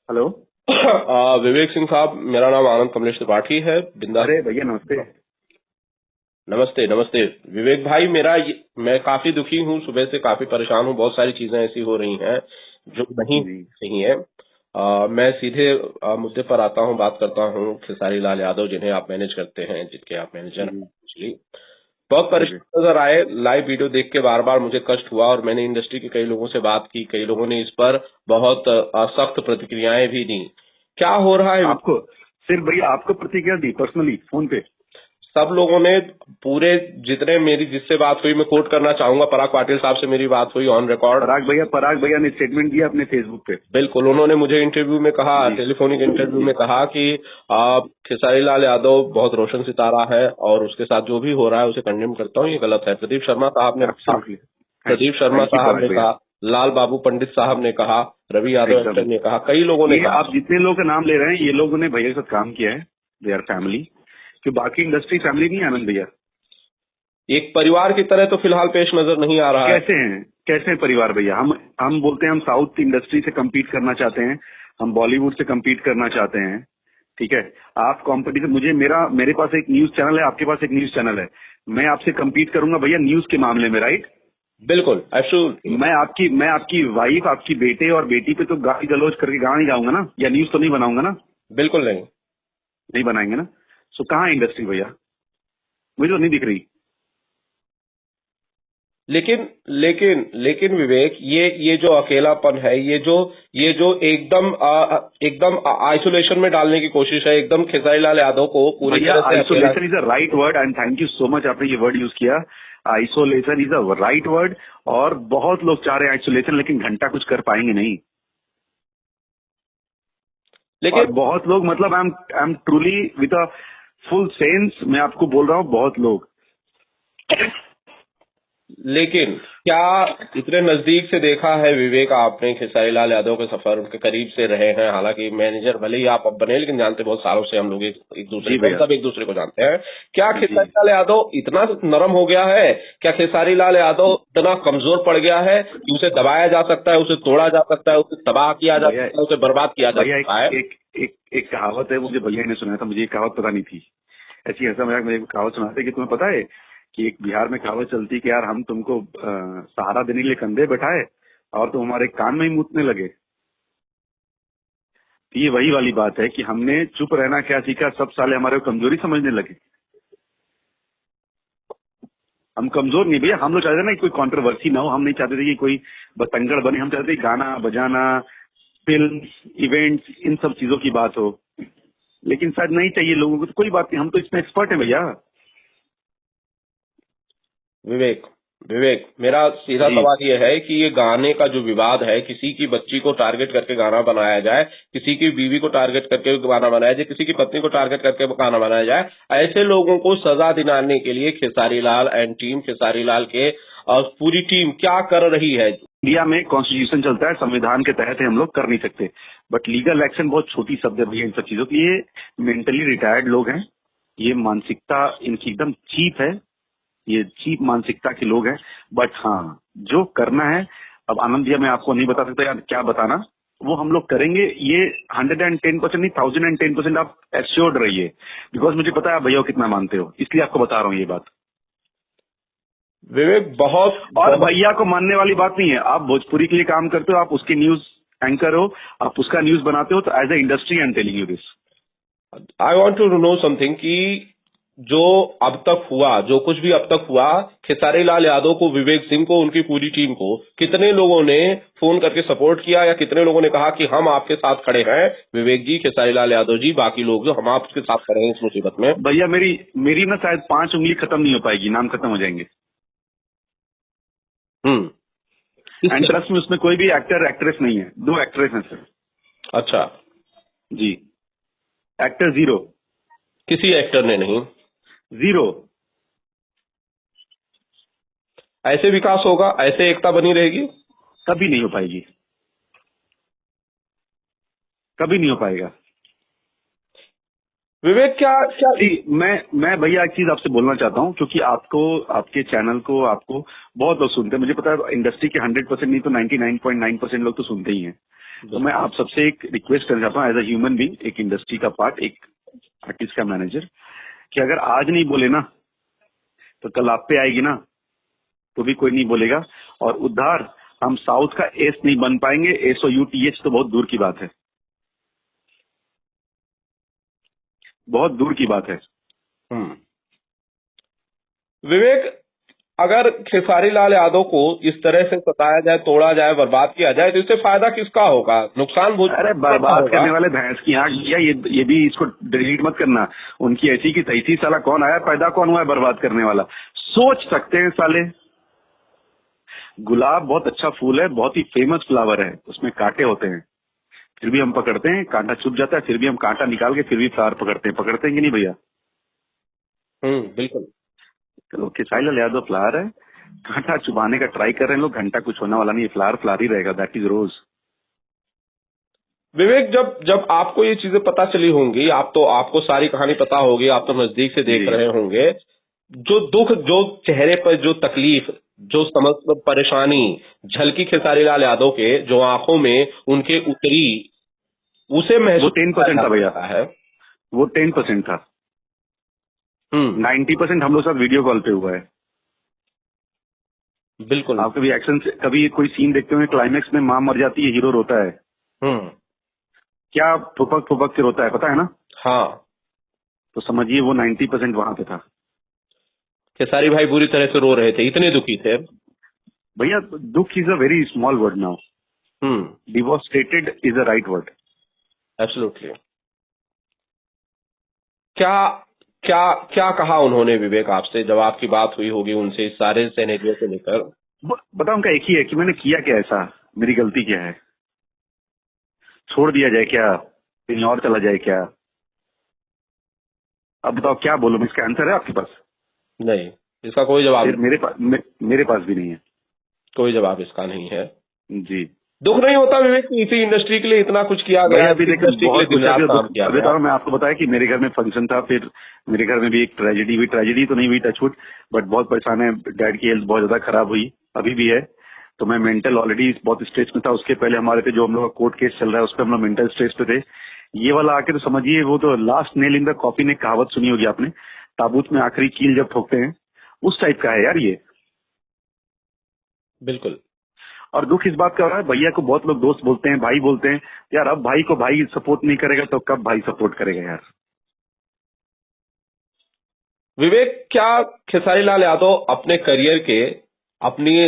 Hello. Vivek Singh साहब, मेरा नाम आनंद कमलेश त्रिपाठी है, बिंदा। अरे भैया नमस्ते। नमस्ते नमस्ते। विवेक भाई, मैं काफी दुखी हूँ, सुबह से काफी परेशान हूँ। बहुत सारी चीजें ऐसी हो रही हैं जो नहीं जी सही है। मैं सीधे मुद्दे पर आता हूँ, बात करता हूँ। खेसारी लाल यादव, जिन्हें आप मैनेज करते हैं, जिनके आप मैनेजर हैं जी एक्चुअली, बहुत जी जी। परेशान नजर आए। लाइव वीडियो देख के बार बार मुझे कष्ट हुआ, और मैंने इंडस्ट्री के कई लोगों से बात की। कई लोगों ने इस पर बहुत सख्त प्रतिक्रियाएं भी दी। क्या हो रहा है? आपको सिर्फ भैया आपको प्रतिक्रिया दी पर्सनली फोन पे? सब लोगों ने, पूरे जितने, मेरी जिससे बात हुई, मैं कोट करना चाहूंगा, पराग पाटिल साहब से मेरी बात हुई ऑन रिकॉर्ड। पराग भैया ने स्टेटमेंट दिया अपने फेसबुक पे। बिल्कुल, उन्होंने मुझे इंटरव्यू में कहा, जी टेलीफोनिक इंटरव्यू जी में कहा कि खेसारी लाल यादव बहुत रोशन सितारा है, और उसके साथ जो भी हो रहा है उसे कंडेम करता हूँ, ये गलत है। प्रदीप शर्मा साहब ने कहा, absolutely. Pradeep Sharma thank you साहब पराग ने भैया। कहा, लाल बाबू पंडित साहब ने कहा, रवि यादव एकदम। एक्टर ने कहा, कई लोगों ने ये कहा। आप जितने लोगों का नाम ले रहे हैं ये लोगों ने भैया के साथ काम किया है। They are family. कि बाकी इंडस्ट्री फैमिली नहीं है आनंद भैया। एक परिवार की तरह तो फिलहाल पेश नजर नहीं आ रहा है। कैसे हैं परिवार भैया? हम बोलते हैं हम साउथ इंडस्ट्री से compete करना चाहते हैं। हम बॉलीवुड से compete करना चाहते हैं। ठीक है। आप कंपटीशन, मेरे पास एक न्यूज चैनल है, आपके पास एक न्यूज चैनल है। मैं आपसे compete करूंगा भैया न्यूज के मामले में, राइट? बिल्कुल, एब्सोल्युटली। मैं आपकी वाइफ, आपकी बेटे और बेटी पे तो गाली गलौज करके गाना नहीं गाऊंगा ना, या न्यूज तो नहीं बनाऊंगा ना। बिल्कुल नहीं। नहीं बनाएंगे ना। सो कहाँ है इंडस्ट्री भैया? मुझे तो नहीं दिख रही। लेकिन लेकिन लेकिन विवेक, ये जो अकेलापन है, ये जो एकदम आइसोलेशन में डालने की कोशिश है, एकदम खेसारी लाल यादव को पूरी भैया तरह से अकेला। Isolation is a right word and thank you so much, आपने ये वर्ड यूज किया। Isolation is a right word. और बहुत लोग चाह रहे हैं आइसोलेशन, लेकिन घंटा कुछ कर पाएंगे नहीं। और लेकिन बहुत लोग, मतलब I am truly with a full sense, मैं आपको बोल रहा हूँ, बहुत लोग। लेकिन क्या इतने नजदीक से देखा है विवेक आपने खेसारी लाल यादव के सफर, उनके करीब से रहे हैं? हालांकि मैनेजर भले ही आप अब बने, लेकिन जानते बहुत सालों से हम लोग एक दूसरे जी को, हम भैया। सब एक दूसरे को जानते हैं। क्या जी। खेसारी लाल यादव इतना नरम हो गया है? क्या खेसारी लाल यादव इतना कमजोर पड़ गया है कि उसे दबाया जा सकता है, उसे तोड़ा जा सकता है, उसे तबाह किया जा भैया सकता है, उसे बर्बाद किया जा भैया सकता है? एक कहावत है, मुझे भैया ने सुनाया था, मुझे ये कहावत पता नहीं थी। ऐसी ऐसा मजाक मुझे कहावत सुनाते कि तुम्हें पता है कि एक बिहार में कहावत चलती कि यार हम तुमको सहारा देने के लिए कंधे बैठाए और तुम हमारे कान में ही मूतने लगे। तो ये वही वाली बात है कि हमने चुप रहना क्या सीखा, सब साले हमारे को कमजोरी समझने लगे। हम कमजोर नहीं भैया, हम लोग चाहते थे ना कि कोई कंट्रोवर्सी ना हो, हम नहीं चाहते थे कि कोई बतंगड़ बने, हम चाहते थे कि गाना बजाना, फिल्म, इवेंट्स, इन सब चीजों की बात हो। लेकिन शायद नहीं चाहिए लोगों को, तो कोई बात नहीं, हम तो इसमें एक्सपर्ट हैं भैया। विवेक, विवेक, मेरा सीधा जी सवाल ये है कि ये गाने का जो विवाद है, किसी की बच्ची को टारगेट करके गाना बनाया जाए, किसी की बीवी को टारगेट करके गाना बनाया जाए, किसी की पत्नी को टारगेट करके गाना बनाया जाए, ऐसे लोगों को सजा दिलाने के लिए खेसारी लाल एंड टीम, खेसारी लाल के पूरी टीम क्या कर रही है? इंडिया में कॉन्स्टिट्यूशन चलता है, संविधान के तहत हम लोग कर नहीं सकते। बट लीगल एक्शन बहुत छोटी शब्द है भैया इन सब चीजों की। ये मेंटली रिटायर्ड लोग हैं, ये मानसिकता इनकी एकदम चीप है, ये चीप मानसिकता के लोग हैं। बट हाँ, जो करना है, अब आनंद भैया मैं आपको नहीं बता सकता यार क्या बताना, वो हम लोग करेंगे। ये 110% नहीं, 1010% आप एश्योर्ड रहिए, बिकॉज मुझे पता है आप भैया को कितना मानते हो, इसलिए आपको बता रहा हूँ ये बात। विवेक, बहुत और बहुत भैया को मानने वाली बात नहीं है, आप भोजपुरी के लिए काम करते हो, आप उसके न्यूज एंकर हो, आप उसका न्यूज बनाते हो, तो as a industry I am telling you this. I want to know something कि जो अब तक हुआ, जो कुछ भी अब तक हुआ, खेसारी लाल यादव को, विवेक सिंह को, उनकी पूरी टीम को कितने लोगों ने फोन करके सपोर्ट किया, या कितने लोगों ने कहा कि हम आपके साथ खड़े हैं, विवेक जी, खेसारी लाल यादव जी, बाकी लोग जो, हम आपके साथ खड़े हैं इस मुसीबत में? भैया मेरी मेरी ना शायद 5 उंगली खत्म नहीं हो पाएगी, नाम खत्म हो जाएंगे। हम्म। एंड ट्रस्ट में उसमें कोई भी एक्टर एक्ट्रेस नहीं है, 2 एक्ट्रेस हैं सर। अच्छा। जी। Actor zero. किसी एक्टर ने नहीं? जीरो। ऐसे विकास होगा? ऐसे एकता बनी रहेगी? कभी नहीं हो पाएगी, कभी नहीं हो पाएगा। विवेक, क्या क्या जी। मैं भैया एक चीज आपसे बोलना चाहता हूँ, क्योंकि आपको, आपके चैनल को, आपको बहुत लोग सुनते हैं, मुझे पता है इंडस्ट्री के 100% नहीं तो 99.9% लोग तो सुनते ही हैं। तो मैं आप सबसे एक रिक्वेस्ट करना चाहता हूँ एज अ ह्यूमन बीइंग, एक इंडस्ट्री का पार्ट, एक आर्टिस्ट का मैनेजर, कि अगर आज नहीं बोले ना तो कल आप पे आएगी ना, तो भी कोई नहीं बोलेगा। और उद्धार हम साउथ का एस नहीं बन पाएंगे, SOUTH तो बहुत दूर की बात है, बहुत दूर की बात है। विवेक, अगर खेसारी लाल यादव को इस तरह से सताया जाए, तोड़ा जाए, बर्बाद किया जाए, तो इससे फायदा किसका होगा? नुकसान अरे भोजपुरी का बर्बाद होगा। करने वाले भैंस की आंख भैया, ये भी इसको डिलीट मत करना। उनकी ऐसी की तैसी, साला कौन आया, पैदा कौन हुआ है बर्बाद करने वाला? सोच सकते हैं साले। गुलाब बहुत अच्छा फूल है, बहुत ही फेमस फ्लावर है, उसमें कांटे होते हैं, फिर भी हम पकड़ते हैं, कांटा चुभ जाता है, फिर भी हम कांटा निकाल के फिर भी फ्लावर पकड़ते हैं कि नहीं भैया? बिल्कुल। तो खेसारी लाल यादव फ्लावर है, कांटा चुभाने का ट्राई कर रहे हैं लोग, घंटा कुछ होने वाला नहीं, फ्लावर फ्लावर ही रहेगा, दैट इज रोज। विवेक, जब जब आपको ये चीजें पता चली होंगी, आपको सारी कहानी पता होगी, आप तो नजदीक से देख जी रहे होंगे, जो दुख, जो चेहरे पर जो तकलीफ, जो समझ परेशानी झलकी खेसारी लाल यादव के जो आंखों में उनके उतरी, उसे वो महसूस 10% था भैया, करता है। वो 10% था। 90% हम लोग साथ वीडियो कॉल पे हुआ है। बिल्कुल। आप कभी एक्शन से, कभी कोई सीन देखते हुए क्लाइमेक्स में माँ मर जाती है, हीरो रोता है, क्या फुपक फुपक के रोता है, पता है ना? हाँ। तो समझिए वो 90% वहां पे था। खेसारी भाई बुरी तरह से रो रहे थे, इतने दुखी थे। भैया दुख is a very small word now, devastated is a right word. Absolutely. क्या क्या क्या कहा उन्होंने विवेक आपसे, जब आपकी बात हुई होगी उनसे इस सारे सिनेरियो को लेकर? बताओ, उनका एक ही है कि मैंने किया क्या ऐसा, मेरी गलती क्या है, छोड़ दिया जाए क्या, कहीं और चला जाए क्या? अब बताओ क्या बोलूं मैं, इसका आंसर है आपके पास? नहीं, इसका कोई जवाब फिर नहीं। मेरे पास भी नहीं है। कोई जवाब इसका नहीं है। जी। दुख नहीं होता विवेक कि इसी इंडस्ट्री के लिए इतना कुछ किया गया, अभी इसी देखो इंडस्ट्री के लिए बहुत दिन कुछ है, रात अभी काम किया अभी गया? तो मैं आपको बताया कि मेरे घर में फंक्शन था, फिर मेरे घर में भी एक ट्रेजेडी हुई, ट्रेजेडी तो नहीं हुई टचवुड, बट बहुत परेशान है, डैड की हेल्थ बहुत ज्यादा खराब हुई, अभी भी है। तो मैं मेंटल ऑलरेडी बहुत स्ट्रेस में था, उसके पहले हमारे पे जो हम लोग का कोर्ट केस चल रहा है उस पर हम लोग मेंटल स्ट्रेस पे थे। ये वाला आके तो समझिए वो तो last nail in the coffee ने कहावत सुनी होगी आपने, ताबूत में आखिरी कील जब ठोकते हैं, उस टाइप का है यार ये। बिल्कुल। और दुख इस बात का हो रहा है, भैया को बहुत लोग दोस्त बोलते हैं, भाई बोलते हैं, यार अब भाई को भाई सपोर्ट नहीं करेगा तो कब भाई सपोर्ट करेगा यार? विवेक, क्या खेसारी लाल यादव अपने करियर के, अपनी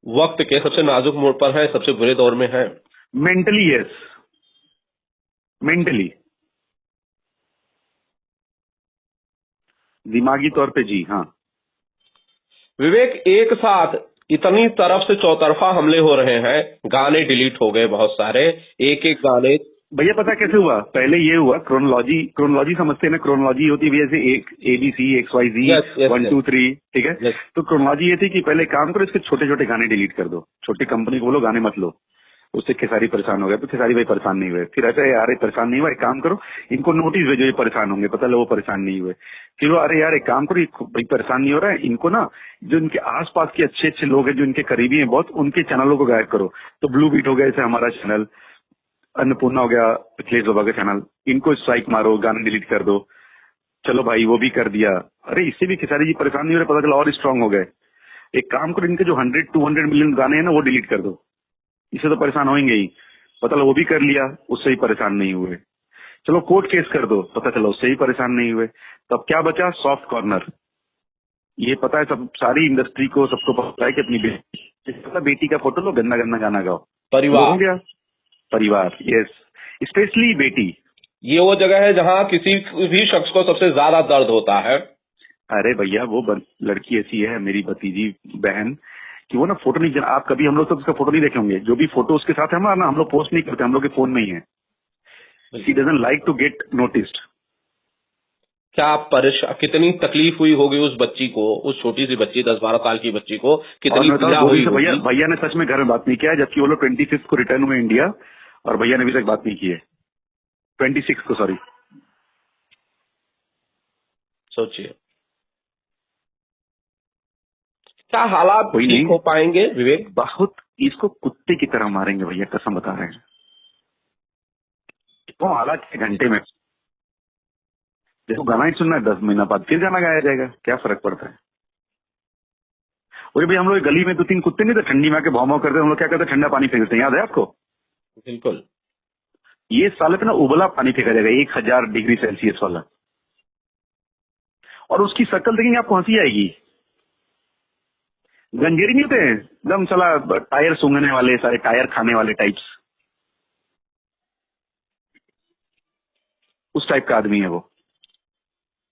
वक्त के सबसे नाजुक मोड़ पर है, सबसे बुरे दौर में है? मेंटली यस, मेंटली, दिमागी तौर पे जी हाँ। विवेक, एक साथ इतनी तरफ से चौतरफा हमले हो रहे हैं, गाने डिलीट हो गए बहुत सारे, एक एक गाने। भैया पता कैसे हुआ? पहले ये हुआ, क्रोनोलॉजी समझते हैं ना, क्रोनोलॉजी होती है भैया, जैसे एक ABC XYZ yes yes 1 yes 2 3, ठीक है? यस। तो क्रोनोलॉजी ये थी कि पहले काम करो, इसके छोटे छोटे गाने डिलीट कर दो, छोटी कंपनी को बोलो गाने मत लो। उससे खेसारी परेशान हो गए, तो खेसारी भाई परेशान नहीं हुए। फिर ऐसा यार ये परेशान नहीं हुआ, एक काम करो, इनको नोटिस भेजो, ये परेशान होंगे, पता लो वो परेशान नहीं हुए। फिर वो अरे यार एक काम करो, ये भाई परेशान नहीं हो रहा है, इनको ना जो इनके आसपास के अच्छे अच्छे लोग हैं, जो इनके करीबी हैं बहुत, उनके चैनलों को गायब करो। तो ब्लू बीट हो गया जैसे हमारा चैनल, अन्नपूर्णा हो गया अखिलेश बाबा का चैनल, इनको स्ट्राइक मारो, गाने डिलीट कर दो। चलो भाई वो भी कर दिया। अरे इससे भी खेसारी जी परेशान नहीं हो रहे, पता चला और स्ट्रांग हो गए। एक काम करो, इनके जो 100-200 मिलियन गाने हैं ना वो डिलीट कर दो, इससे तो परेशान होंगे ही, पता चला वो भी कर लिया, उससे ही परेशान नहीं हुए। चलो कोर्ट केस कर दो, पता चला उससे ही परेशान नहीं हुए। तब क्या बचा? Soft corner. ये पता है सब, सारी इंडस्ट्री को सबको पता है कि अपनी बेटी का फोटो लो, गंदा गंदा गाना गाओ, वो परिवार। हो गया परिवार। यस, स्पेशली बेटी। ये वो जगह है जहां किसी भी शख्स को सबसे ज्यादा दर्द होता है। अरे भैया वो लड़की ऐसी है मेरी भतीजी बहन कि वो ना फोटो नहीं, आप कभी हम लोग तो उसका फोटो नहीं देखे होंगे, जो भी फोटो उसके साथ है ना हम लोग पोस्ट नहीं करते, हम लोग के फोन में ही है। She doesn't like to get noticed. क्या कितनी तकलीफ हुई होगी उस बच्ची को, उस छोटी सी बच्ची, 10-12 साल की बच्ची को, और कितनी मैं बताऊं, पीड़ा 2 दिन हुई से भैया होगी। भैया ने सच में घर में बात नहीं किया है, जबकि वो लोग 25 को रिटर्न हुए इंडिया, और भैया ने अभी तक बात नहीं की है। 26 को, सॉरी। सोचिए क्या हालात कोई ठीक नहीं, हो पाएंगे विवेक? बहुत इसको कुत्ते की तरह मारेंगे भैया, कसम बता रहे हैं। वो हालात घंटे में, देखो गाना ही सुनना है, 10 महीना बाद फिर गाना गाया जाएगा, क्या फर्क पड़ता है। और भाई हम लोग गली में 2-3 कुत्ते नहीं थे, ठंडी में आके भौं भौं करते, हम लोग क्या करते, ठंडा पानी फेंकते हैं, याद है आपको? बिल्कुल। ये साले पे ना उबला पानी फेंका जाएगा 1000 डिग्री सेल्सियस वाला, और उसकी शक्ल देखेंगे आपको हंसी आएगी। गंजेरी नहीं होते एकदम साला टायर सूंघने वाले, सारे टायर खाने वाले टाइप्स, उस टाइप का आदमी है वो।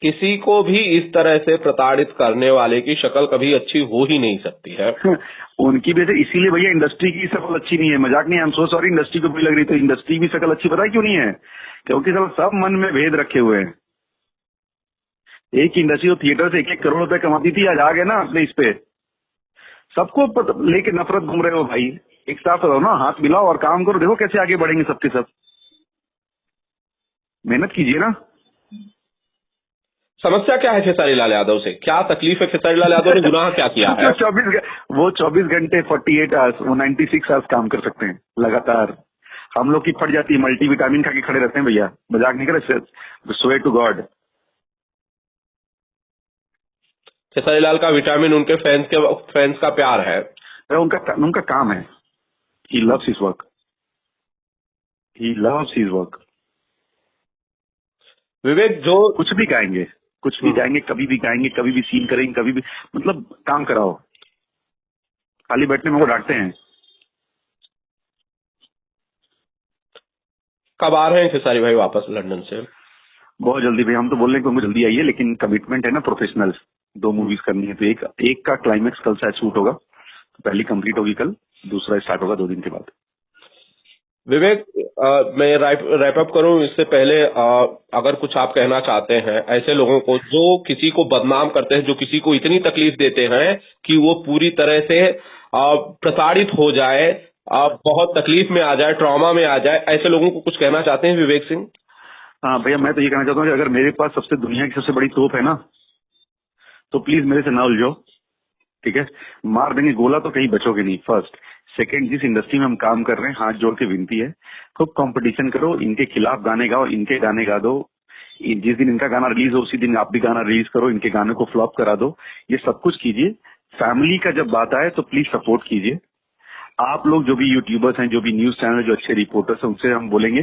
किसी को भी इस तरह से प्रताड़ित करने वाले की शक्ल कभी अच्छी हो ही नहीं सकती है। उनकी वजह से, इसीलिए भैया इंडस्ट्री की शक्ल अच्छी नहीं है, मजाक नहीं, I am so sorry, industry को बुरी लग रही, तो इंडस्ट्री की शक्ल अच्छी पता है क्यों नहीं है? क्योंकि सब मन में भेद रखे हुए हैं। एक इंडस्ट्री जो थिएटर से 1-1 करोड़ रुपए कमाती थी, आज आ गए ना अपने इस पे, सबको लेके नफरत घूम रहे हो भाई। एक साथ रहो ना, हाथ मिलाओ और काम करो, देखो कैसे आगे बढ़ेंगे सबके सब। मेहनत कीजिए ना। समस्या क्या है खेसारी लाल यादव से? क्या तकलीफ है? खेसारी लाल यादव ने गुनाह क्या किया है? वो 24 घंटे 48 आवर्स, वो 96 आवर्स काम कर सकते हैं लगातार। हम लोग की फट जाती है, मल्टीविटामिन खा के खड़े रहते हैं भैया, मजाक नहीं करे, swear to God. Khesari Lal का विटामिन उनके फैंस का प्यार है। उनका काम है। He loves his work, he loves his work. Vivek, जो कुछ भी गाएंगे, कुछ भी गाएंगे, कभी भी गाएंगे, कभी भी सीन करेंगे, कभी भी, मतलब काम कराओ, खाली बैठने में वो डांटते हैं। कब आ रहे हैं खेसारी भाई वापस लंदन से? बहुत जल्दी भैया, हम तो बोल रहे हैं कि उनको जल्दी आइए, लेकिन कमिटमेंट है ना प्रोफेशनल, 2 मूवीज करनी है, तो एक का क्लाइमेक्स कल शायद शूट होगा, तो पहली कंप्लीट होगी कल, दूसरा स्टार्ट होगा 2 दिन के बाद। विवेक, मैं रैप अप करूं इससे पहले अगर कुछ आप कहना चाहते हैं ऐसे लोगों को जो किसी को बदनाम करते हैं, जो किसी को इतनी तकलीफ देते हैं कि वो पूरी तरह से प्रताड़ित हो जाए, बहुत तकलीफ में आ जाए, ट्रॉमा में आ जाए, ऐसे लोगों को कुछ कहना चाहते हैं विवेक सिंह? हाँ भैया, मैं तो ये कहना चाहता हूँ कि अगर मेरे पास सबसे दुनिया की सबसे बड़ी तोप है ना, तो प्लीज मेरे से ना उलझो, ठीक है? मार देंगे गोला तो कहीं बचोगे नहीं, फर्स्ट। सेकंड, जिस इंडस्ट्री में हम काम कर रहे हैं, हाथ जोड़ के विनती है, खूब कंपटीशन करो, इनके खिलाफ गाने गाओ, इनके गाने गा दो, जिस दिन इनका गाना रिलीज हो उसी दिन आप भी गाना रिलीज करो, इनके गाने को फ्लॉप करा दो, ये सब कुछ कीजिए। फैमिली का जब बात आए तो प्लीज सपोर्ट कीजिए। आप लोग जो भी यूट्यूबर्स हैं, जो भी न्यूज चैनल, जो अच्छे रिपोर्टर्स हैं, उनसे हम बोलेंगे